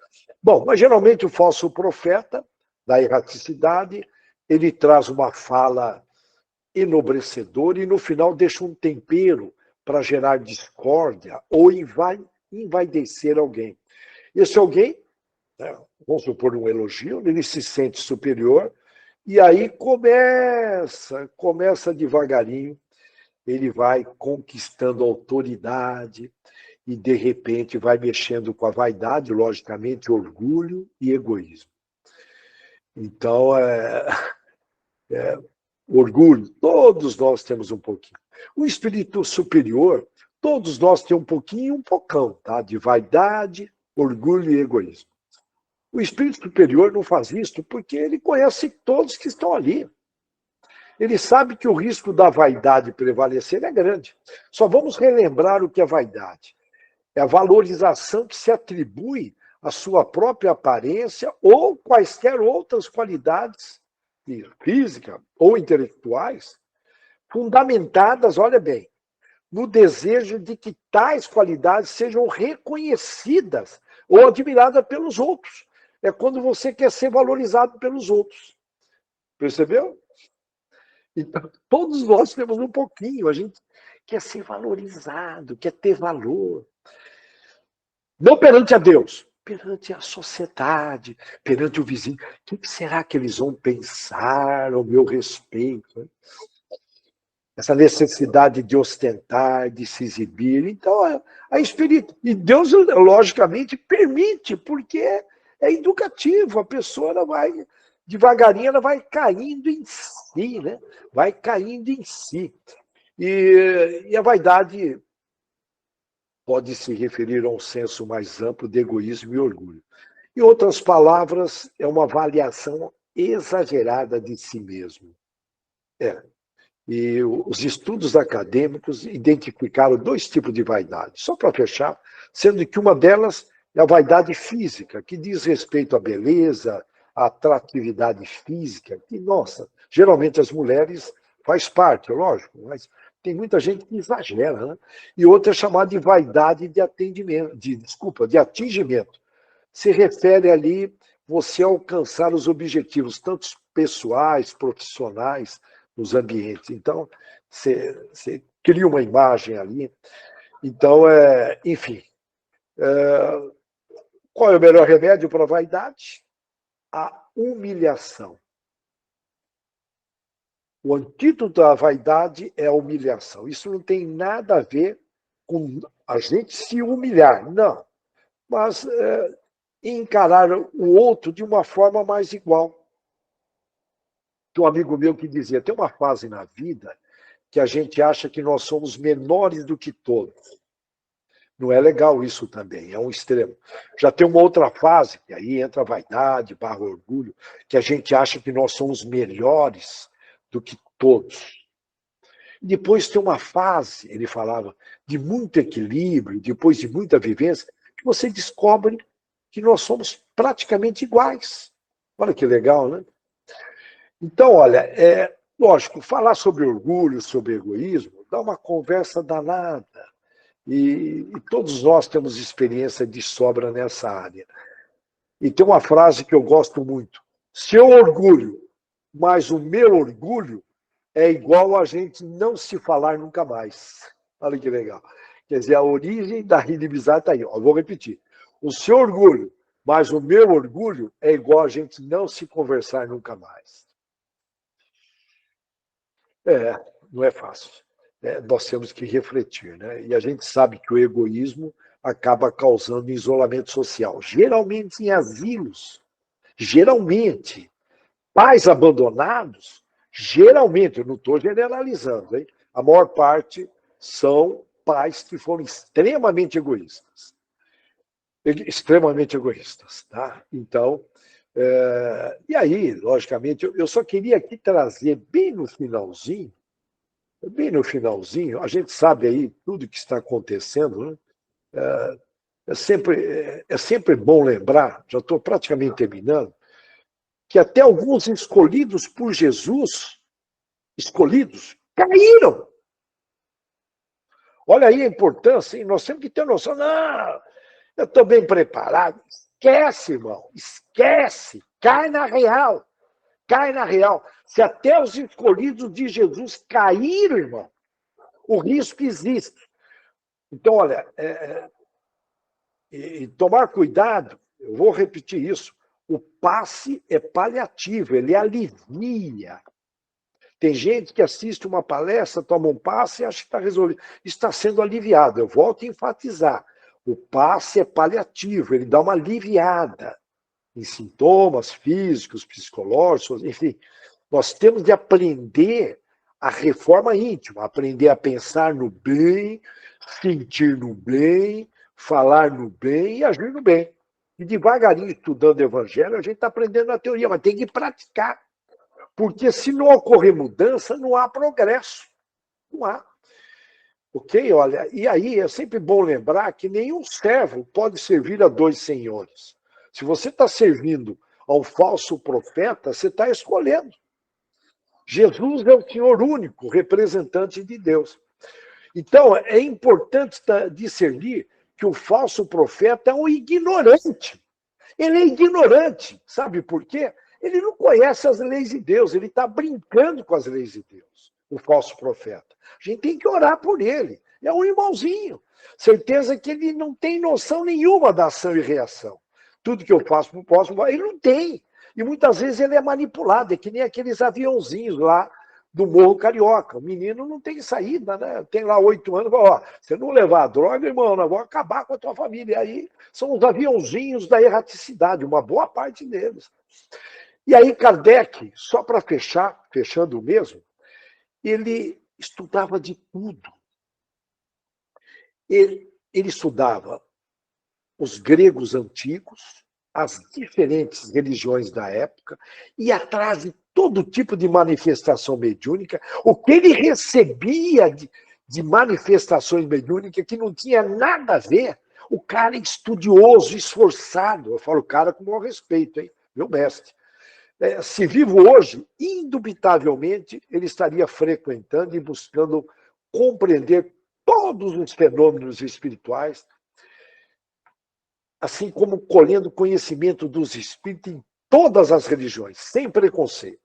Bom, mas geralmente o falso profeta da erraticidade, ele traz uma fala enobrecedora e no final deixa um tempero para gerar discórdia ou envaidecer alguém. Esse alguém, né, vamos supor um elogio, ele se sente superior e aí começa devagarinho, ele vai conquistando autoridade e de repente vai mexendo com a vaidade, logicamente, orgulho e egoísmo. Então, orgulho, todos nós temos um pouquinho. O espírito superior, todos nós temos um pouquinho e um pocão, tá? De vaidade, orgulho e egoísmo. O espírito superior não faz isso porque ele conhece todos que estão ali. Ele sabe que o risco da vaidade prevalecer é grande. Só vamos relembrar o que é vaidade. É a valorização que se atribui à sua própria aparência ou quaisquer outras qualidades físicas ou intelectuais, fundamentadas, olha bem, no desejo de que tais qualidades sejam reconhecidas ou admiradas pelos outros. É quando você quer ser valorizado pelos outros. Percebeu? Então, todos nós temos um pouquinho, a gente quer ser valorizado, quer ter valor. Não perante a Deus, perante a sociedade, perante o vizinho. O que será que eles vão pensar ao meu respeito? Essa necessidade de ostentar, de se exibir. Então, a espírito. E Deus, logicamente, permite, porque é educativo. A pessoa ela vai, devagarinho, ela vai caindo em si, né? Vai caindo em si. E a vaidade pode se referir a um senso mais amplo de egoísmo e orgulho. Em outras palavras, é uma avaliação exagerada de si mesmo. E os estudos acadêmicos identificaram dois tipos de vaidade, só para fechar, sendo que uma delas é a vaidade física, que diz respeito à beleza, à atratividade física, que, nossa, geralmente as mulheres faz parte, lógico, mas tem muita gente que exagera, né? E outra é chamada de vaidade de atendimento, de atingimento. Se refere ali você alcançar os objetivos, tanto pessoais, profissionais, nos ambientes. Então, você cria uma imagem ali. Então, enfim. Qual é o melhor remédio para a vaidade? A humilhação. O antídoto da vaidade é a humilhação. Isso não tem nada a ver com a gente se humilhar, não. Mas encarar o outro de uma forma mais igual. Tem um amigo meu que dizia, tem uma fase na vida que a gente acha que nós somos menores do que todos. Não é legal isso também, é um extremo. Já tem uma outra fase, que aí entra a vaidade, barra orgulho, que a gente acha que nós somos melhores do que todos. Depois tem uma fase, ele falava, de muito equilíbrio, depois de muita vivência, que você descobre que nós somos praticamente iguais. Olha que legal, né? Então, olha, lógico, falar sobre orgulho, sobre egoísmo, dá uma conversa danada. E todos nós temos experiência de sobra nessa área. E tem uma frase que eu gosto muito. Seu orgulho, mas o meu orgulho é igual a gente não se falar nunca mais. Olha que legal. Quer dizer, a origem da inimizade está aí. Eu vou repetir. O seu orgulho, mas o meu orgulho é igual a gente não se conversar nunca mais. Não é fácil. Nós temos que refletir, né? E a gente sabe que o egoísmo acaba causando isolamento social, geralmente em asilos, geralmente. Pais abandonados, geralmente, eu não estou generalizando, hein? A maior parte são pais que foram extremamente egoístas. Extremamente egoístas, tá? Então, e aí, logicamente, eu só queria aqui trazer bem no finalzinho, a gente sabe aí tudo que está acontecendo, né? É sempre bom lembrar, já estou praticamente terminando, que até alguns escolhidos por Jesus, escolhidos, caíram. Olha aí a importância, hein? Nós temos que ter noção. Não, eu estou bem preparado. Esquece, irmão, esquece. Cai na real. Cai na real. Se até os escolhidos de Jesus caíram, irmão, o risco existe. Então, olha, tomar cuidado, eu vou repetir isso, o passe é paliativo, ele alivia. Tem gente que assiste uma palestra, toma um passe e acha que está resolvido. Está sendo aliviado. Eu volto a enfatizar. O passe é paliativo, ele dá uma aliviada em sintomas físicos, psicológicos, enfim. Nós temos de aprender a reforma íntima, aprender a pensar no bem, sentir no bem, falar no bem e agir no bem. E devagarinho, estudando o evangelho, a gente está aprendendo a teoria, mas tem que praticar. Porque se não ocorrer mudança, não há progresso. Não há. Ok? Olha, e aí é sempre bom lembrar que nenhum servo pode servir a dois senhores. Se você está servindo a um falso profeta, você está escolhendo. Jesus é o Senhor único, representante de Deus. Então, é importante discernir que o falso profeta é um ignorante. Ele é ignorante. Sabe por quê? Ele não conhece as leis de Deus, ele está brincando com as leis de Deus, o falso profeta. A gente tem que orar por ele. É um irmãozinho. Certeza que ele não tem noção nenhuma da ação e reação. Tudo que eu faço para o próximo, ele não tem. E muitas vezes ele é manipulado, é que nem aqueles aviãozinhos lá do Morro Carioca. O menino não tem saída, né? Tem lá 8 anos, ó, você não levar a droga, irmão, nós vamos acabar com a tua família. E aí são os aviãozinhos da erraticidade, uma boa parte deles. E aí Kardec, só para fechar, fechando mesmo, ele estudava de tudo. Ele estudava os gregos antigos, as diferentes religiões da época, e atrás de todo tipo de manifestação mediúnica, o que ele recebia de manifestações mediúnicas que não tinha nada a ver, o cara estudioso, esforçado, eu falo cara com o maior respeito, hein, meu mestre. Se vivo hoje, indubitavelmente, ele estaria frequentando e buscando compreender todos os fenômenos espirituais, assim como colhendo conhecimento dos espíritos em todas as religiões, sem preconceito.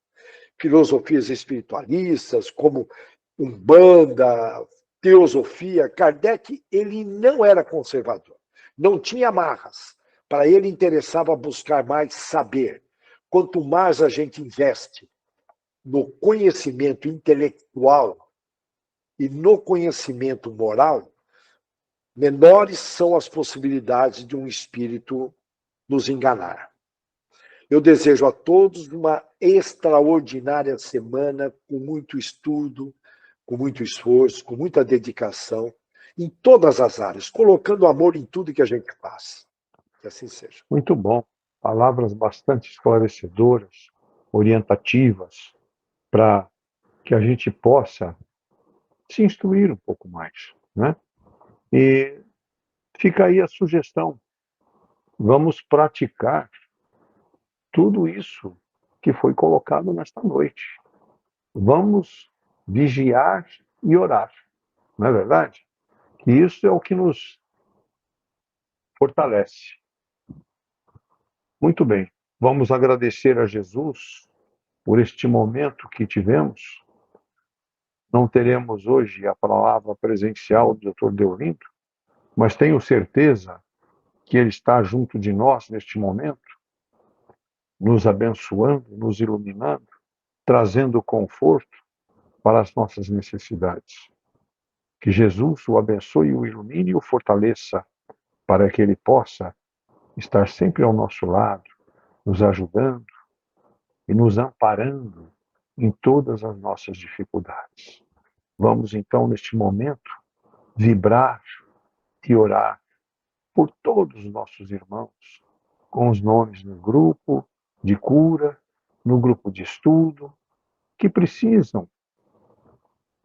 Filosofias espiritualistas, como Umbanda, Teosofia. Kardec, ele não era conservador, não tinha amarras. Para ele interessava buscar mais saber. Quanto mais a gente investe no conhecimento intelectual e no conhecimento moral, menores são as possibilidades de um espírito nos enganar. Eu desejo a todos uma extraordinária semana, com muito estudo, com muito esforço, com muita dedicação, em todas as áreas, colocando amor em tudo que a gente faz. Que assim seja. Muito bom. Palavras bastante esclarecedoras, orientativas, para que a gente possa se instruir um pouco mais, né? E fica aí a sugestão. Vamos praticar tudo isso que foi colocado nesta noite. Vamos vigiar e orar, não é verdade? E isso é o que nos fortalece. Muito bem. Vamos agradecer a Jesus por este momento que tivemos. Não teremos hoje a palavra presencial do Dr. Deolindo, mas tenho certeza que ele está junto de nós neste momento, nos abençoando, nos iluminando, trazendo conforto para as nossas necessidades. Que Jesus o abençoe, o ilumine e o fortaleça para que ele possa estar sempre ao nosso lado, nos ajudando e nos amparando em todas as nossas dificuldades. Vamos então, neste momento, vibrar e orar por todos os nossos irmãos, com os nomes no grupo de cura, no grupo de estudo, que precisam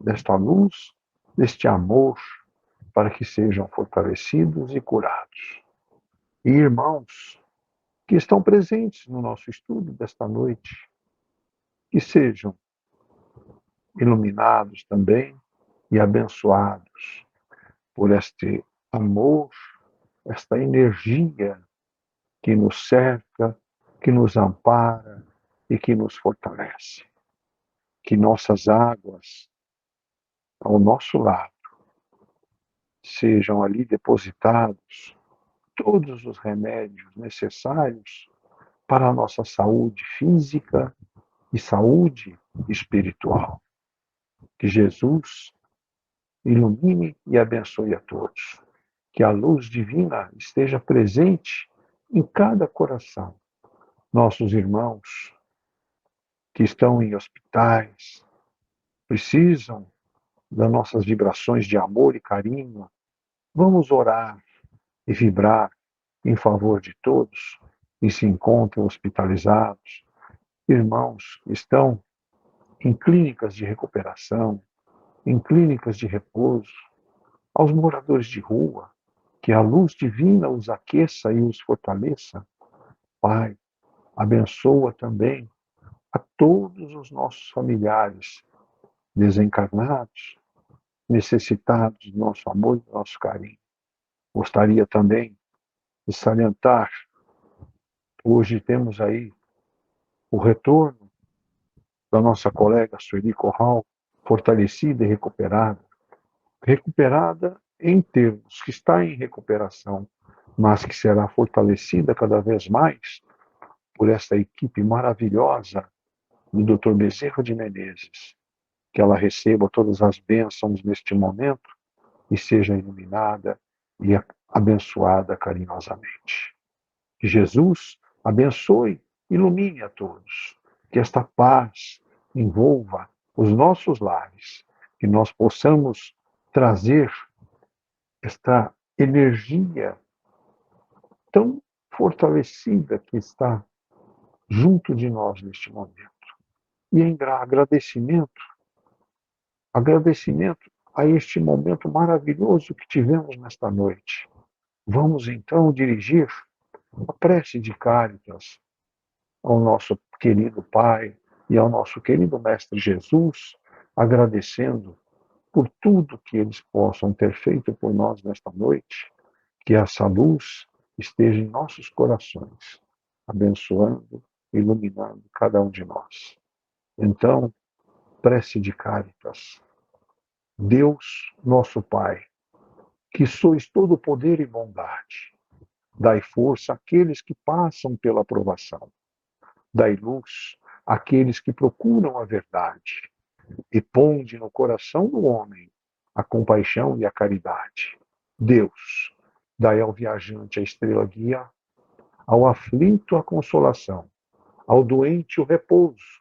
desta luz, deste amor, para que sejam fortalecidos e curados. E irmãos que estão presentes no nosso estudo desta noite, que sejam iluminados também e abençoados por este amor, esta energia que nos cerca, que nos ampara e que nos fortalece. Que nossas águas ao nosso lado sejam ali depositados todos os remédios necessários para a nossa saúde física e saúde espiritual. Que Jesus ilumine e abençoe a todos. Que a luz divina esteja presente em cada coração. Nossos irmãos que estão em hospitais precisam das nossas vibrações de amor e carinho. Vamos orar e vibrar em favor de todos que se encontram hospitalizados. Irmãos que estão em clínicas de recuperação, em clínicas de repouso, aos moradores de rua, que a luz divina os aqueça e os fortaleça. Pai, abençoa também a todos os nossos familiares desencarnados, necessitados do nosso amor e do nosso carinho. Gostaria também de salientar, hoje temos aí o retorno da nossa colega Sueli Corral, fortalecida e recuperada. Recuperada em termos que está em recuperação, mas que será fortalecida cada vez mais por esta equipe maravilhosa do Dr. Bezerra de Menezes. Que ela receba todas as bênçãos neste momento e seja iluminada e abençoada carinhosamente. Que Jesus abençoe, ilumine a todos. Que esta paz envolva os nossos lares. Que nós possamos trazer esta energia tão fortalecida que está junto de nós neste momento. E em agradecimento a este momento maravilhoso que tivemos nesta noite. Vamos então dirigir a prece de Cáritas ao nosso querido Pai e ao nosso querido Mestre Jesus, agradecendo por tudo que eles possam ter feito por nós nesta noite, que essa luz esteja em nossos corações, abençoando, iluminando cada um de nós. Então, prece de Cáritas. Deus, nosso Pai, que sois todo poder e bondade, dai força àqueles que passam pela provação, dai luz àqueles que procuram a verdade, e ponde no coração do homem a compaixão e a caridade. Deus, dai ao viajante a estrela guia, ao aflito a consolação, ao doente o repouso.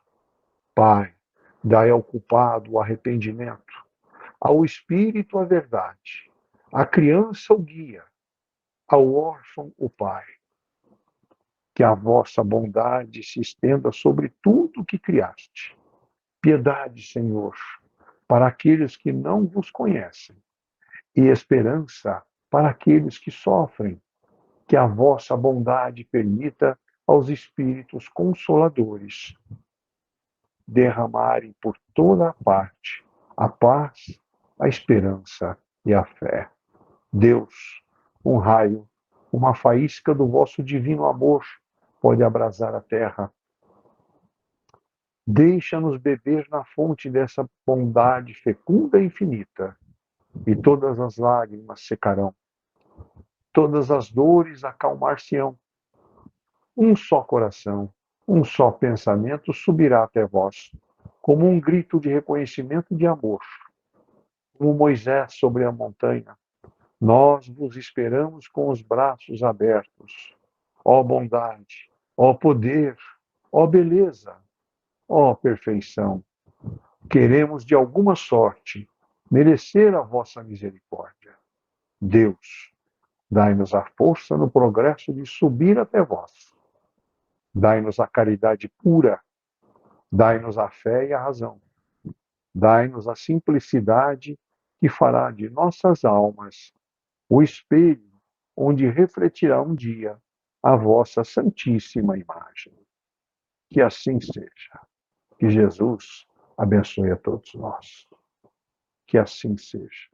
Pai, dai ao culpado o arrependimento, ao espírito a verdade, A criança o guia, ao órfão o pai. Que a vossa bondade se estenda sobre tudo que criaste. Piedade, Senhor, para aqueles que não vos conhecem, e esperança para aqueles que sofrem. Que a vossa bondade permita aos espíritos consoladores derramarem por toda a parte a paz, a esperança e a fé. Deus, um raio, uma faísca do vosso divino amor pode abrasar a terra. Deixa-nos beber na fonte dessa bondade fecunda e infinita, e todas as lágrimas secarão, todas as dores acalmar-se-ão. Um só coração, um só pensamento subirá até vós, como um grito de reconhecimento e de amor. Como Moisés sobre a montanha, nós vos esperamos com os braços abertos. Ó bondade, ó poder, ó beleza, ó perfeição. Queremos de alguma sorte merecer a vossa misericórdia. Deus, dai-nos a força no progresso de subir até vós. Dai-nos a caridade pura, dai-nos a fé e a razão. Dai-nos a simplicidade que fará de nossas almas o espelho onde refletirá um dia a vossa santíssima imagem. Que assim seja. Que Jesus abençoe a todos nós. Que assim seja.